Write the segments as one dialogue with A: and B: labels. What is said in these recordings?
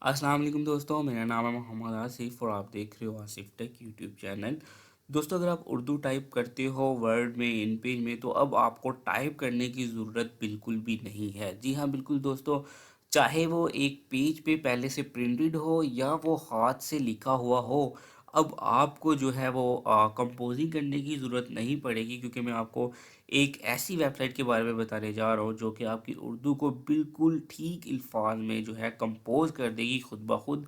A: अस्सलाम वालेकुम दोस्तों, मेरा नाम है मोहम्मद आसिफ और आप देख रहे हो आसिफ टेक यूट्यूब चैनल। दोस्तों, अगर आप उर्दू टाइप करते हो वर्ड में, इन पेज में, तो अब आपको टाइप करने की ज़रूरत बिल्कुल भी नहीं है। जी हाँ, बिल्कुल दोस्तों, चाहे वो एक पेज पे पहले से प्रिंटेड हो या वो हाथ से लिखा हुआ हो, अब आपको जो है वो कंपोजिंग करने की ज़रूरत नहीं पड़ेगी, क्योंकि मैं आपको एक ऐसी वेबसाइट के बारे में बताने जा रहा हूँ जो कि आपकी उर्दू को बिल्कुल ठीक अल्फाज में जो है कंपोज कर देगी खुद ब खुद।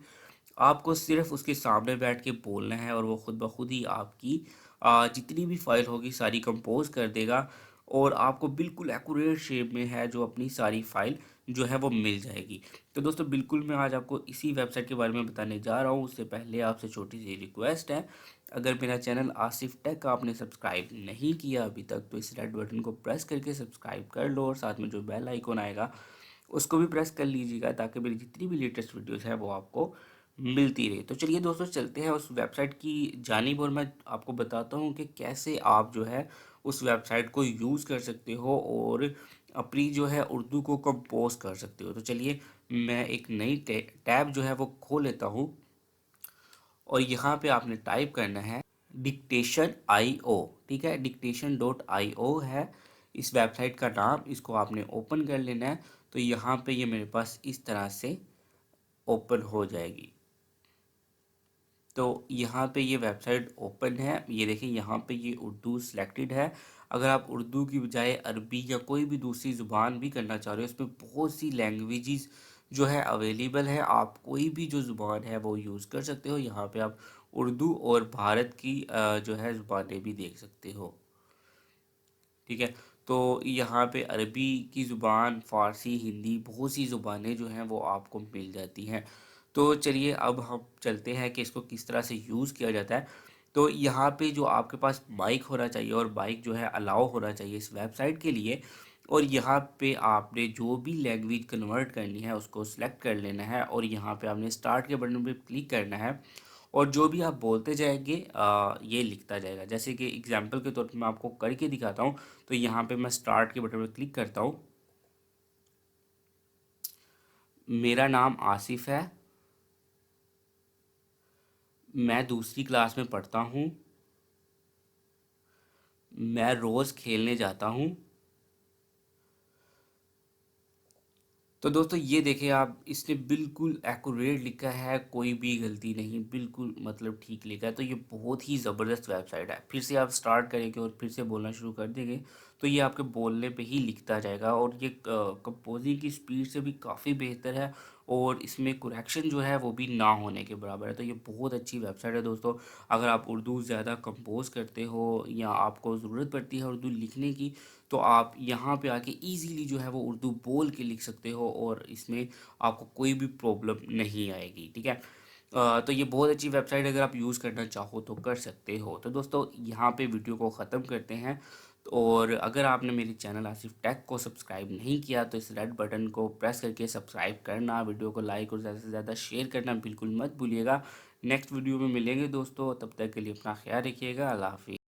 A: आपको सिर्फ उसके सामने बैठ के बोलना है और वो खुद ब खुद ही आपकी जितनी भी फाइल होगी सारी कंपोज कर देगा और आपको बिल्कुल एक्यूरेट शेप में है जो अपनी सारी फाइल जो है वो मिल जाएगी। तो दोस्तों, बिल्कुल मैं आज आपको इसी वेबसाइट के बारे में बताने जा रहा हूँ। उससे पहले आपसे छोटी सी रिक्वेस्ट है, अगर मेरा चैनल आसिफ टेक आपने सब्सक्राइब नहीं किया अभी तक तो इस रेड बटन को प्रेस करके सब्सक्राइब कर लो और साथ में जो बेल आइकॉन आएगा उसको भी प्रेस कर लीजिएगा, ताकि मेरी जितनी भी लेटेस्ट वीडियोस है वो आपको मिलती रहे। तो चलिए दोस्तों, चलते हैं उस वेबसाइट की जानिब और मैं आपको बताता हूँ कि कैसे आप जो है उस वेबसाइट को यूज़ कर सकते हो और अपनी जो है उर्दू को कंपोज कर सकते हो। तो चलिए, मैं एक नई टैब जो है वो खोल लेता हूँ और यहाँ पे आपने टाइप करना है डिक्टेशन आई ओ। ठीक है, डिक्टेशन डॉट आई ओ है इस वेबसाइट का नाम। इसको आपने ओपन कर लेना है। तो यहाँ पे ये मेरे पास इस तरह से ओपन हो जाएगी। तो यहाँ पे ये वेबसाइट ओपन है, ये देखिए यहाँ पे ये उर्दू सिलेक्टेड है। अगर आप उर्दू की बजाय अरबी या कोई भी दूसरी ज़ुबान भी करना चाह रहे हो, इसमें बहुत सी लैंग्वेजेस जो है अवेलेबल है। आप कोई भी जो ज़ुबान है वो यूज़ कर सकते हो। यहाँ पे आप उर्दू और भारत की जो है ज़ुबानें भी देख सकते हो। ठीक है, तो यहाँ पे अरबी की ज़ुबान, फ़ारसी, हिंदी, बहुत सी ज़ुबानें जो हैं वो आपको मिल जाती हैं। तो चलिए, अब हम चलते हैं कि इसको किस तरह से यूज़ किया जाता है। तो यहाँ पे जो आपके पास माइक होना चाहिए और माइक जो है अलाउ होना चाहिए इस वेबसाइट के लिए। और यहाँ पे आपने जो भी लैंग्वेज कन्वर्ट करनी है उसको सिलेक्ट कर लेना है और यहाँ पे आपने स्टार्ट के बटन पे क्लिक करना है और जो भी आप बोलते जाएंगे ये लिखता जाएगा। जैसे कि एग्जांपल के तौर पे मैं आपको करके दिखाता हूँ। तो यहाँ पे मैं स्टार्ट के बटन पे क्लिक करता हूँ। मेरा नाम आसिफ है, मैं दूसरी क्लास में पढ़ता हूँ, मैं रोज़ खेलने जाता हूँ। तो दोस्तों, ये देखिए आप, इसने बिल्कुल एक्यूरेट लिखा है, कोई भी गलती नहीं, बिल्कुल मतलब ठीक लिखा है। तो ये बहुत ही ज़बरदस्त वेबसाइट है। फिर से आप स्टार्ट करेंगे और फिर से बोलना शुरू कर देंगे तो ये आपके बोलने पे ही लिखता जाएगा और ये कंपोजिंग की स्पीड से भी काफ़ी बेहतर है और इसमें करेक्शन जो है वो भी ना होने के बराबर है। तो ये बहुत अच्छी वेबसाइट है दोस्तों। अगर आप उर्दू ज़्यादा कंपोज करते हो या आपको ज़रूरत पड़ती है उर्दू लिखने की, तो आप यहाँ पे आके इजीली जो है वो उर्दू बोल के लिख सकते हो और इसमें आपको कोई भी प्रॉब्लम नहीं आएगी। ठीक है, तो ये बहुत अच्छी वेबसाइट, अगर आप यूज़ करना चाहो तो कर सकते हो। तो दोस्तों, यहाँ पे वीडियो को ख़त्म करते हैं। और अगर आपने मेरे चैनल आसिफ टेक को सब्सक्राइब नहीं किया तो इस रेड बटन को प्रेस करके सब्सक्राइब करना, वीडियो को लाइक और ज़्यादा से ज़्यादा शेयर करना बिल्कुल मत भूलिएगा। नेक्स्ट वीडियो में मिलेंगे दोस्तों, तब तक के लिए अपना ख्याल रखिएगा। अल्लाह हाफिज़।